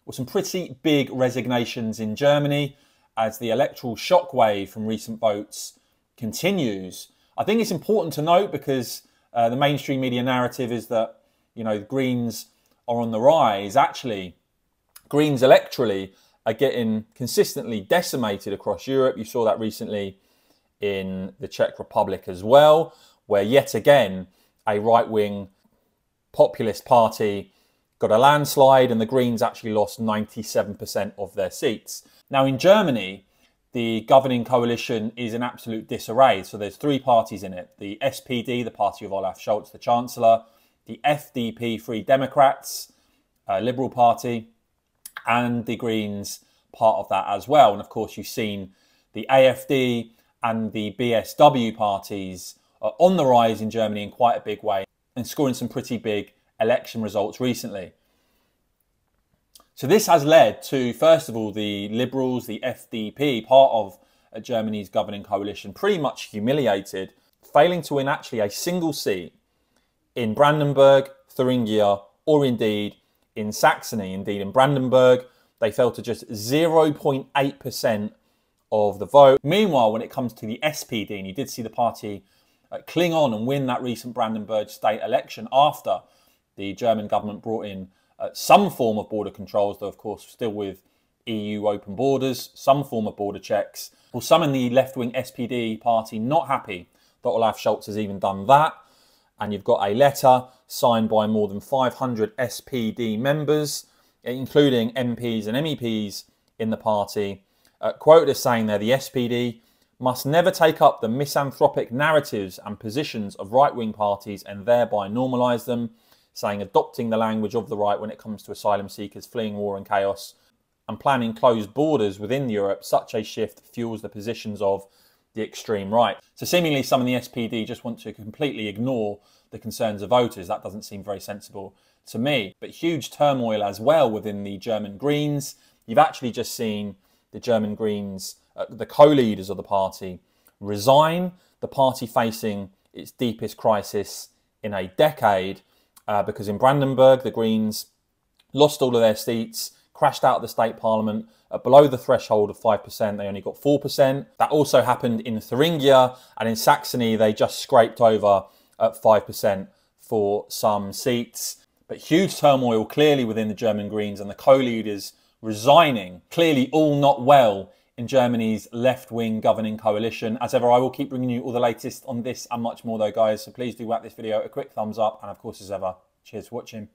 Well, some pretty big resignations in Germany as the electoral shockwave from recent votes continues. I think it's important to note because the mainstream media narrative is that, you know, the Greens are on the rise. Actually, Greens electorally are getting consistently decimated across Europe. You saw that recently in the Czech Republic as well, where yet again a right-wing populist party got a landslide and the Greens actually lost 97% of their seats. Now in Germany, the governing coalition is in absolute disarray. So there's three parties in it. The SPD, the party of Olaf Scholz, the Chancellor, the FDP, Free Democrats, Liberal Party, and the Greens, part of that as well. And of course, you've seen the AfD and the BSW parties are on the rise in Germany in quite a big way and scoring some pretty big election results recently. So this has led to, first of all, the Liberals, the FDP, part of Germany's governing coalition, pretty much humiliated, failing to win actually a single seat in Brandenburg, Thuringia, or indeed in Saxony. Indeed, in Brandenburg, they fell to just 0.8% of the vote. Meanwhile, when it comes to the SPD, and you did see the party cling on and win that recent Brandenburg state election after the German government brought in some form of border controls, though of course still with EU open borders, some form of border checks. Well, some in the left-wing SPD party not happy that Olaf Scholz has even done that. And you've got a letter signed by more than 500 SPD members, including MPs and MEPs in the party, quoted as saying there, the SPD must never take up the misanthropic narratives and positions of right-wing parties and thereby normalise them, saying adopting the language of the right when it comes to asylum seekers fleeing war and chaos and planning closed borders within Europe. Such a shift fuels the positions of the extreme right. So seemingly some in the SPD just want to completely ignore the concerns of voters. That doesn't seem very sensible to me. But huge turmoil as well within the German Greens. You've actually just seen the German Greens, the co-leaders of the party, resign. The party facing its deepest crisis in a decade because in Brandenburg, the Greens lost all of their seats, crashed out of the state parliament below the threshold of 5%. They only got 4%. That also happened in Thuringia, and in Saxony, they just scraped over at 5% for some seats. But huge turmoil clearly within the German Greens and the co-leaders resigning. Clearly all not well in Germany's left-wing governing coalition. As ever, I will keep bringing you all the latest on this and much more though, guys. So please do whack this video a quick thumbs up. And of course, as ever, cheers for watching.